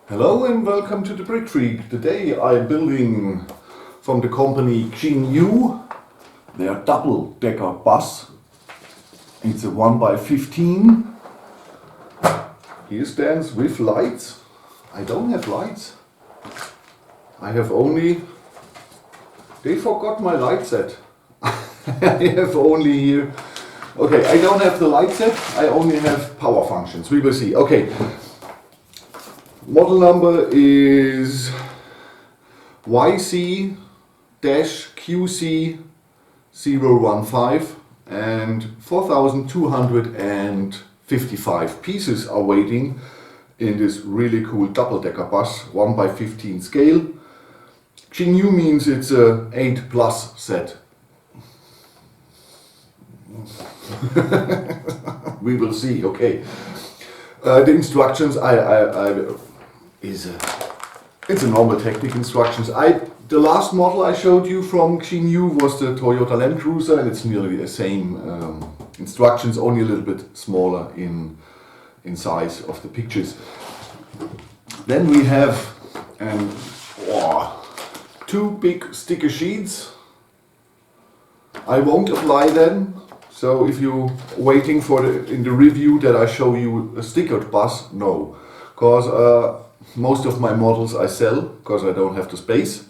Hello and welcome to the Brick Freak. Today I'm building from the company Xinyu their double-decker bus. It's a 1x15. Here stands with lights. I don't have lights. I have only... They forgot my light set. I have only here... Okay, I don't have the light set. I only have power functions. We will see. Okay. Model number is YC-QC015 and 4,255 pieces are waiting in this really cool double-decker bus, 1x15 scale. Xinyu means it's a 8+ set. We will see, okay. The instructions it's a normal technique instructions. The last model I showed you from Xinyu was the Toyota Land Cruiser, and it's nearly the same instructions, only a little bit smaller in size of the pictures. Then we have two big sticker sheets. I won't apply them, so if you're waiting for in the review that I show you a stickered bus, no, because most of my models I sell because I don't have the space,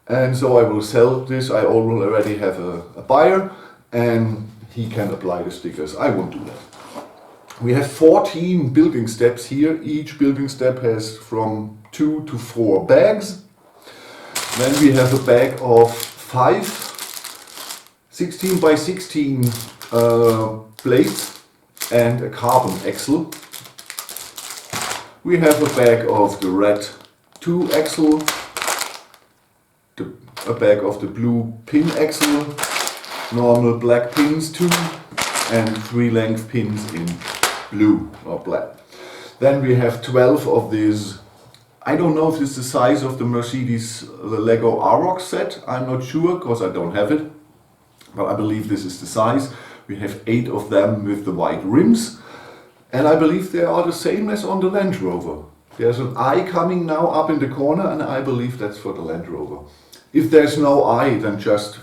and so I will sell this. I already have a buyer and he can apply the stickers. I won't do that. We have 14 building steps here. Each building step has from 2 to 4 bags. Then we have a bag of 5 16x16 plates and a carbon axle. We have a bag of the red 2 axle, a bag of the blue pin axle, normal black pins 2, and 3 length pins in blue or black. Then we have 12 of these. I don't know if it's the size of the Mercedes the Lego R-Rock set. I'm not sure because I don't have it, but I believe this is the size. We have 8 of them with the white rims. And I believe they are the same as on the Land Rover. There's an eye coming now up in the corner, and I believe that's for the Land Rover. If there's no eye, then just...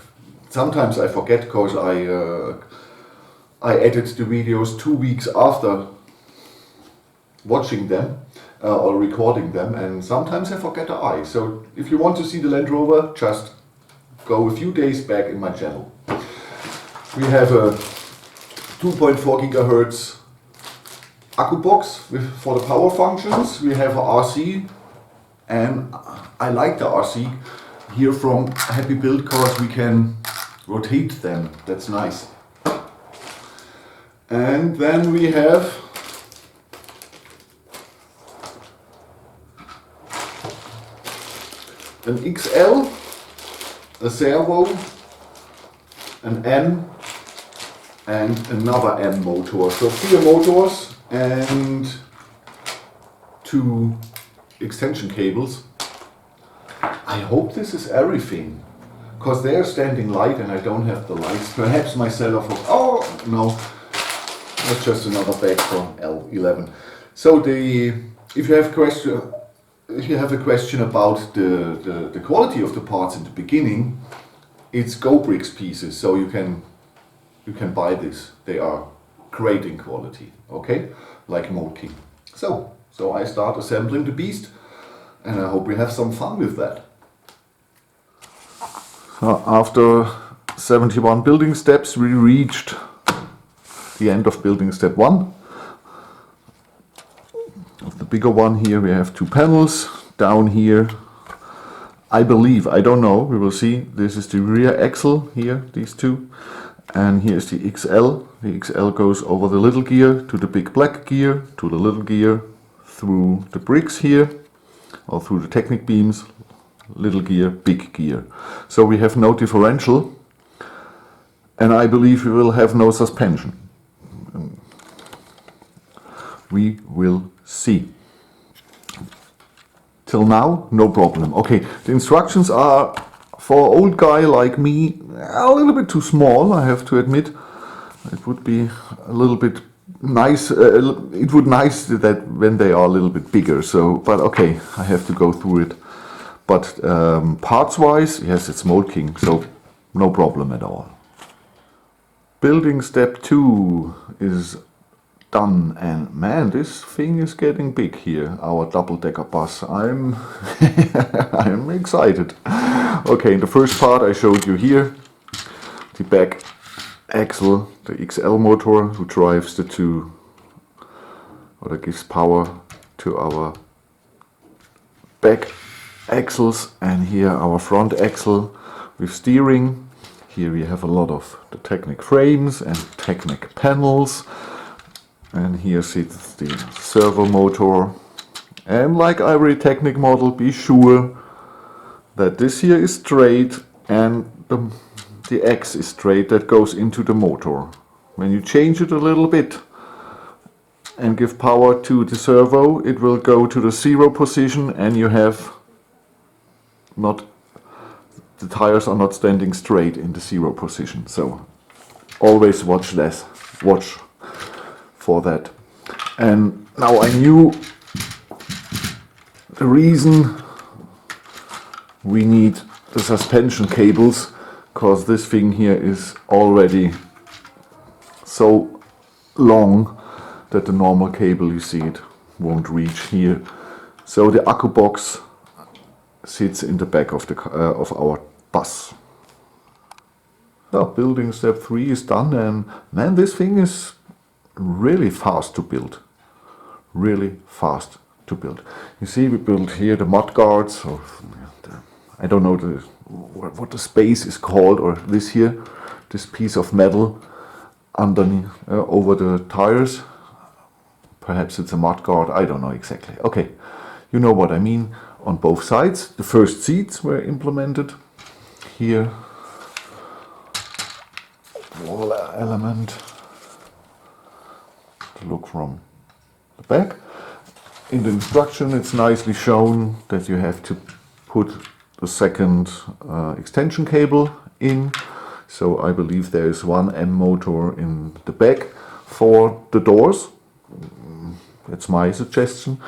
Sometimes I forget because I edit the videos 2 weeks after watching them or recording them, and sometimes I forget the eye. So if you want to see the Land Rover, just go a few days back in my channel. We have a 2.4 gigahertz Akku box for the power functions. We have a RC, and I like the RC here from Happy Build because we can rotate them. That's nice. And then we have an XL, a Servo, an M, and another M motor. So 4 motors and 2 extension cables. I hope this is everything, because they are standing light and I don't have the lights. Perhaps my seller for... Oh no, that's just another bag from L11. So if you have a question about the quality of the parts in the beginning, it's GoBricks pieces, so you can buy this. They are great in quality, okay, like Moltke. So I start assembling the beast, and I hope we have some fun with that. After 71 building steps, we reached the end of building step 1. Of the bigger one here, we have 2 panels. Down here, I believe, I don't know, we will see. This is the rear axle here, these 2. And here's the XL. The XL goes over the little gear to the big black gear, to the little gear, through the bricks here, or through the Technic beams, little gear, big gear. So we have no differential, and I believe we will have no suspension. We will see. Till now, no problem. Okay, the instructions are, for an old guy like me, a little bit too small, I have to admit. It would be a little bit nice. It would nice that when they are a little bit bigger. So, but okay, I have to go through it. But parts-wise, yes, it's Mold King, so no problem at all. Building step 2 is done, and man, this thing is getting big here. Our double-decker bus. I'm I'm excited. Okay, the first part I showed you here, the back axle, the XL motor, who drives the two, or that gives power to our back axles, and here our front axle with steering. Here we have a lot of the Technic frames and Technic panels, and here sits the servo motor. And like every Technic model, be sure that this here is straight and the X is straight that goes into the motor. When you change it a little bit and give power to the servo, it will go to the 0 position, and you have not, the tires are not standing straight in the 0 position. So always watch for that. And now I knew the reason we need the suspension cables, because this thing here is already so long that the normal cable, you see it, won't reach here. So the accu box sits in the back of the of our bus. So building step 3 is done, and man, this thing is really fast to build. Really fast to build. You see, we built here the mud guards, or I don't know what the space is called, or this here, this piece of metal underneath over the tires. Perhaps it's a mud guard, I don't know exactly. Okay, you know what I mean. On both sides, the first seats were implemented. Here, wall element to look from the back. In the instruction, it's nicely shown that you have to put the second extension cable in. So I believe there is one M motor in the back for the doors. That's my suggestion.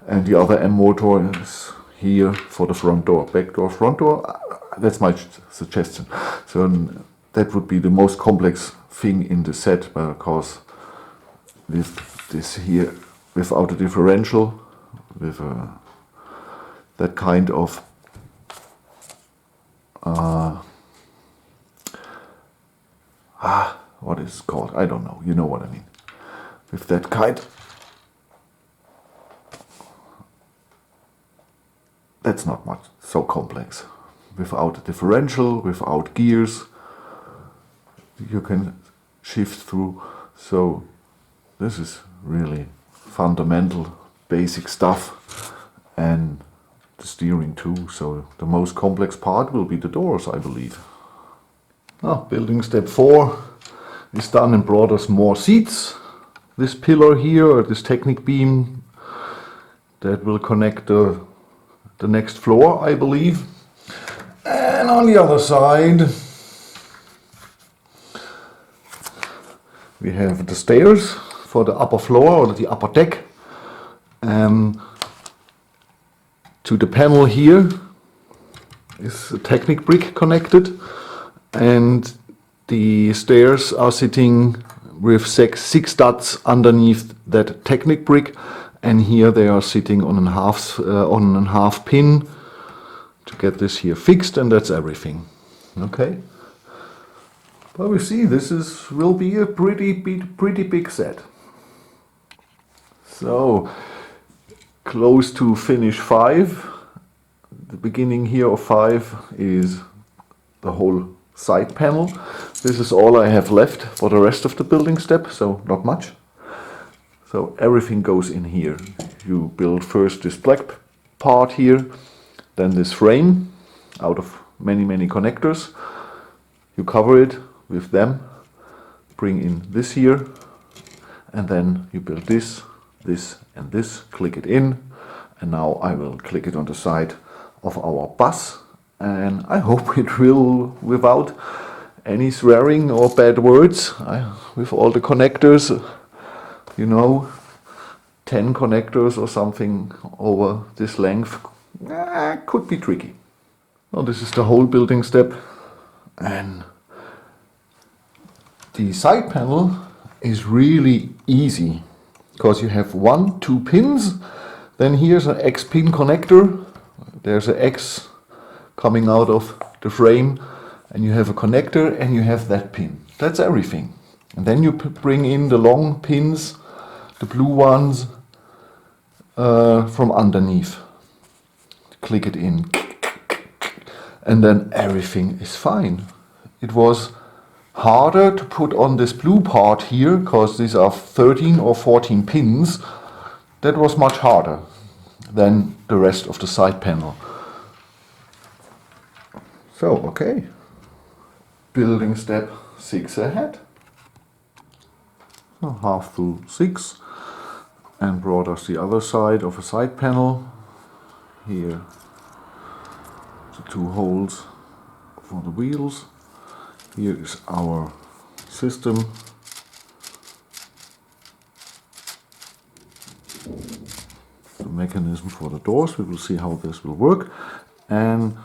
And the other M motor is here for the front door, back door, front door. That's my suggestion. So that would be the most complex thing in the set, because this here without a differential, with that kind of what is it called? I don't know. You know what I mean. With that kind, that's not much so complex. Without a differential, without gears, you can shift through. So this is really fundamental, basic stuff, and the steering too. So the most complex part will be the doors, I believe. Now, building step 4 is done and brought us more seats. This pillar here, or this Technic beam, that will connect the next floor, I believe. And on the other side, we have the stairs for the upper floor, or the upper deck. To the panel here is a Technic brick connected, and the stairs are sitting with six studs underneath that Technic brick, and here they are sitting on a half pin to get this here fixed, and that's everything. Okay. But we see this will be a pretty big set. So close to finish 5. The beginning here of 5 is the whole side panel. This is all I have left for the rest of the building step, so not much. So everything goes in here. You build first this black part here, then this frame out of many connectors. You cover it with them, bring in this here, and then you build this and this, click it in, and now I will click it on the side of our bus, and I hope it will, without any swearing or bad words, with all the connectors, you know, 10 connectors or something over this length could be tricky. Well, this is the whole building step, and the side panel is really easy because you have 1, 2 pins, then here's an X pin connector, there's an X coming out of the frame, and you have a connector and you have that pin. That's everything. And then you bring in the long pins, the blue ones, from underneath. Click it in, and then everything is fine. It was harder to put on this blue part here, because these are 13 or 14 pins. That was much harder than the rest of the side panel. So, okay. Building step 6 ahead. So half through 6, and brought us the other side of a side panel. Here, the 2 holes for the wheels. Here is our system. The mechanism for the doors. We will see how this will work. And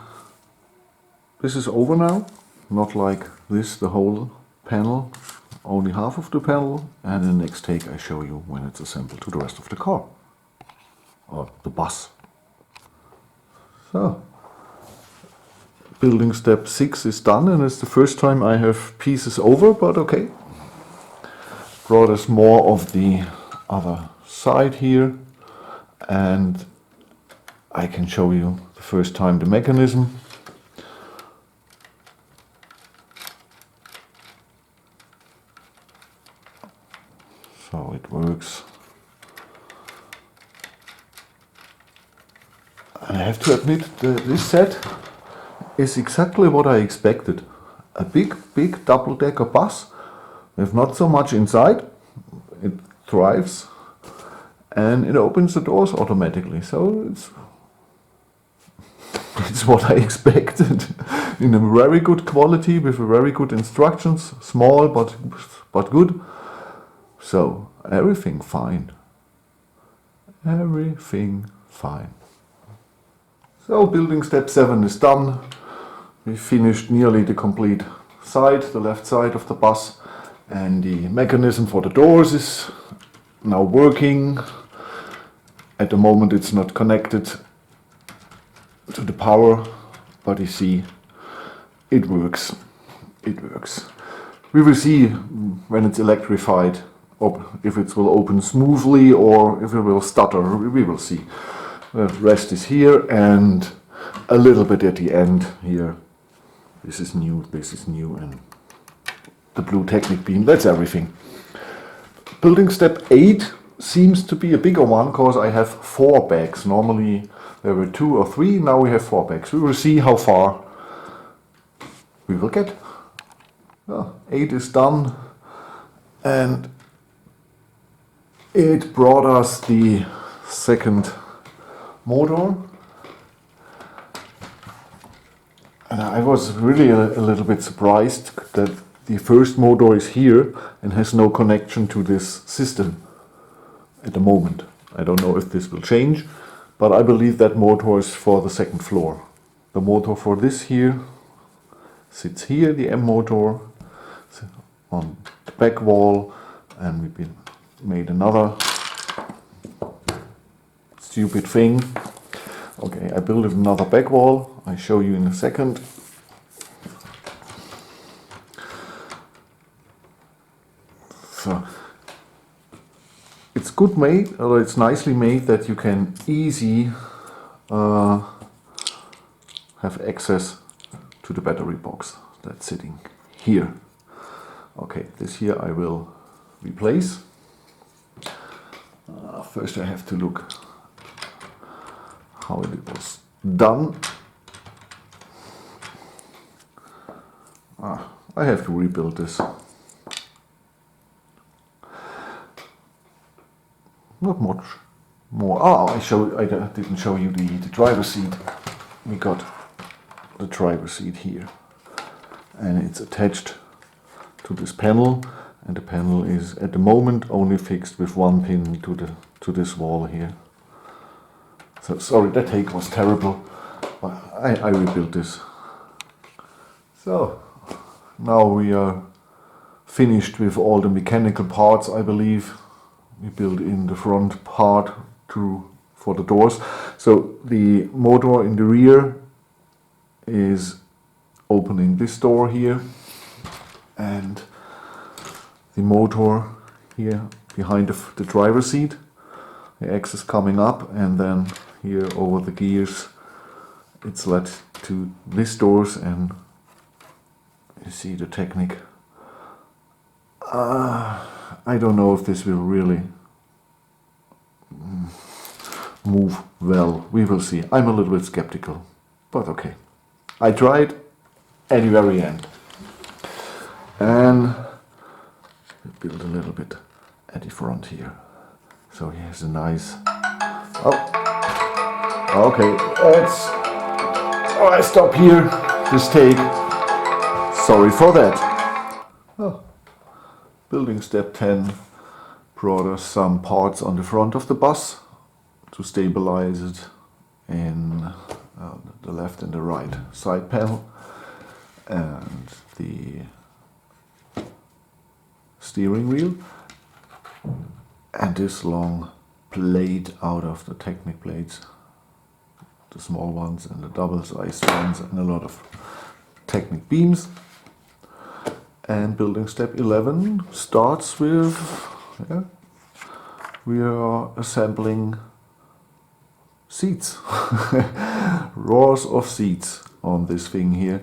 this is over now. Not like this, the whole panel. Only half of the panel. And in the next take I show you when it's assembled to the rest of the car. Or the bus. So, building step 6 is done, and it's the first time I have pieces over, but okay. Brought us more of the other side here, and I can show you the first time the mechanism. So it works. And I have to admit that this set is exactly what I expected. A big double-decker bus with not so much inside. It drives and it opens the doors automatically. So it's what I expected. In a very good quality with very good instructions. Small but good. So everything fine. Everything fine. So building step 7 is done. We finished nearly the complete side, the left side of the bus, and the mechanism for the doors is now working. At the moment it's not connected to the power, but you see it works. It works. We will see when it's electrified if it will open smoothly or if it will stutter. We will see. The rest is here, and a little bit at the end here. This is new, and the blue Technic beam, that's everything. Building step 8 seems to be a bigger one, because I have 4 bags. Normally there were 2 or 3, now we have 4 bags. We will see how far we will get. Well, 8 is done, and it brought us the second motor, and I was really a little bit surprised that the first motor is here and has no connection to this system at the moment. I don't know if this will change, but I believe that motor is for the second floor. The motor for this here sits here, the M motor, on the back wall, and we made another stupid thing. Okay, I built another back wall. I show you in a second. So it's good made, or it's nicely made that you can easy have access to the battery box that's sitting here. Okay, this here I will replace. First I have to look how it was done. I have to rebuild this. Not much more. I didn't show you the driver's seat. We got the driver's seat here, and it's attached to this panel, and the panel is at the moment only fixed with one pin to this wall here. So sorry, that take was terrible. I rebuilt this. So now we are finished with all the mechanical parts, I believe. We built in the front part for the doors. So the motor in the rear is opening this door here, and the motor here behind the driver's seat. The X is coming up, and then here over the gears it's led to these doors, and you see the Technic. I don't know if this will really move well. We will see. I'm a little bit skeptical, but okay. I tried at the very end. And build a little bit at the front here. So here's a nice... Oh, okay. I stop here. This take. Sorry for that. Oh. Building step 10 brought us some parts on the front of the bus to stabilize it in the left and the right side panel, and the steering wheel, and this long plate out of the Technic plates, the small ones and the double-sized ones, and a lot of Technic beams. And building step 11 starts with, we are assembling seats, rows of seats on this thing here,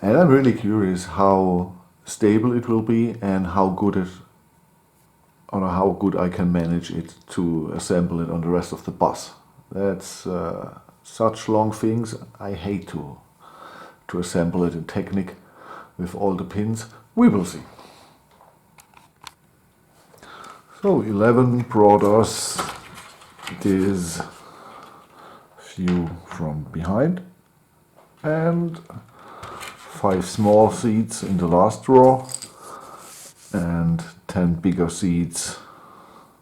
and I'm really curious how stable it will be and how good I can manage it to assemble it on the rest of the bus. That's such long things. I hate to assemble it in Technic with all the pins. We will see. So 11 brought us this view from behind, and 5 small seats in the last row, and 10 bigger seats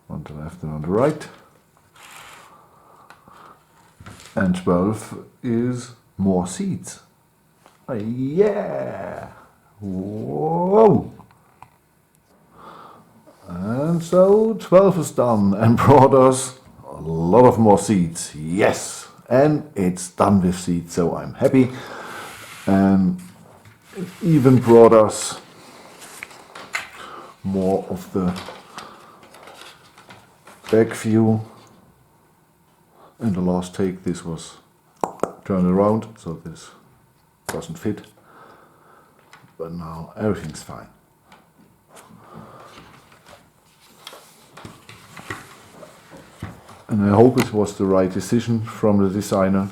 on the left and on the right, and 12 is more seats. Yeah! Whoa! And so 12 is done and brought us a lot of more seats. Yes! And it's done with seats, so I'm happy. And it even brought us more of the back view. In the last take this was turned around, so this doesn't fit. But now everything's fine. And I hope it was the right decision from the designer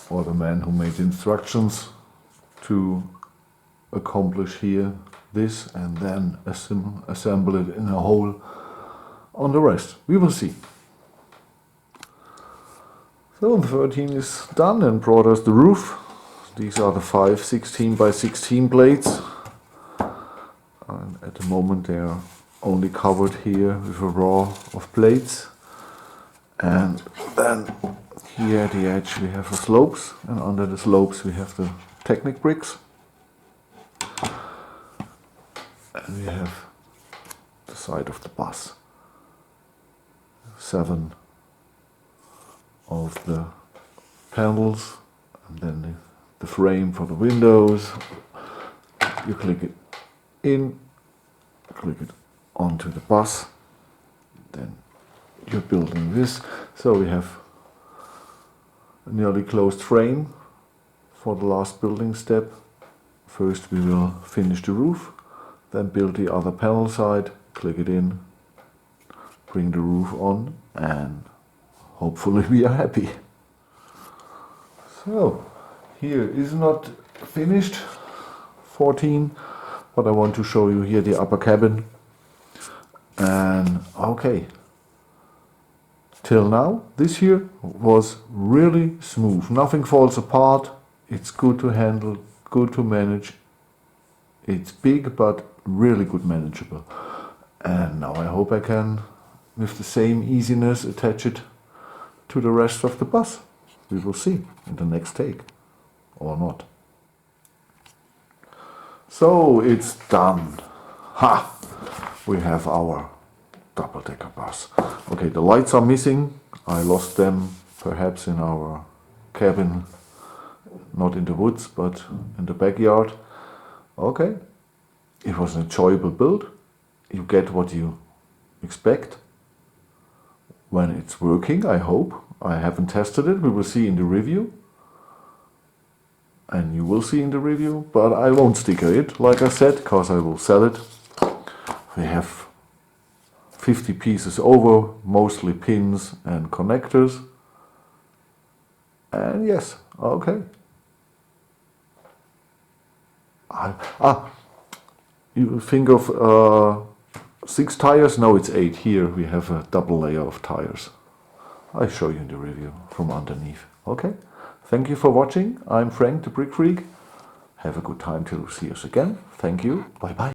or the man who made the instructions to accomplish here this and then assemble it in a whole on the rest. We will see. So 13 is done and brought us the roof. These are the 5 16 by 16 plates, and at the moment they are only covered here with a row of plates, and then here at the edge we have the slopes, and under the slopes we have the Technic bricks, and we have the side of the bus. 7 of the panels, and then the frame for the windows. You click it in, click it onto the bus, then you're building this. So we have a nearly closed frame for the last building step. First we will finish the roof, then build the other panel side, click it in, bring the roof on, and hopefully we are happy. So here is not finished 14, but I want to show you here the upper cabin. And okay, till now this here was really smooth, nothing falls apart, it's good to handle, good to manage. It's big, but really good manageable. And now I hope I can, with the same easiness, attach it to the rest of the bus. We will see in the next take, or not. So it's done. Ha! We have our double-decker bus. Okay, the lights are missing. I lost them perhaps in our cabin, not in the woods, but in the backyard. Okay, it was an enjoyable build. You get what you expect when it's working, I hope. I haven't tested it, we will see in the review. And you will see in the review, but I won't sticker it, like I said, because I will sell it. We have 50 pieces over, mostly pins and connectors. And yes, okay. You think of 6 tires? No, it's 8. Here we have a double layer of tires. I show you in the review from underneath. Okay, thank you for watching. I'm Frank, the Brick Freak. Have a good time till we see us again. Thank you. Bye bye.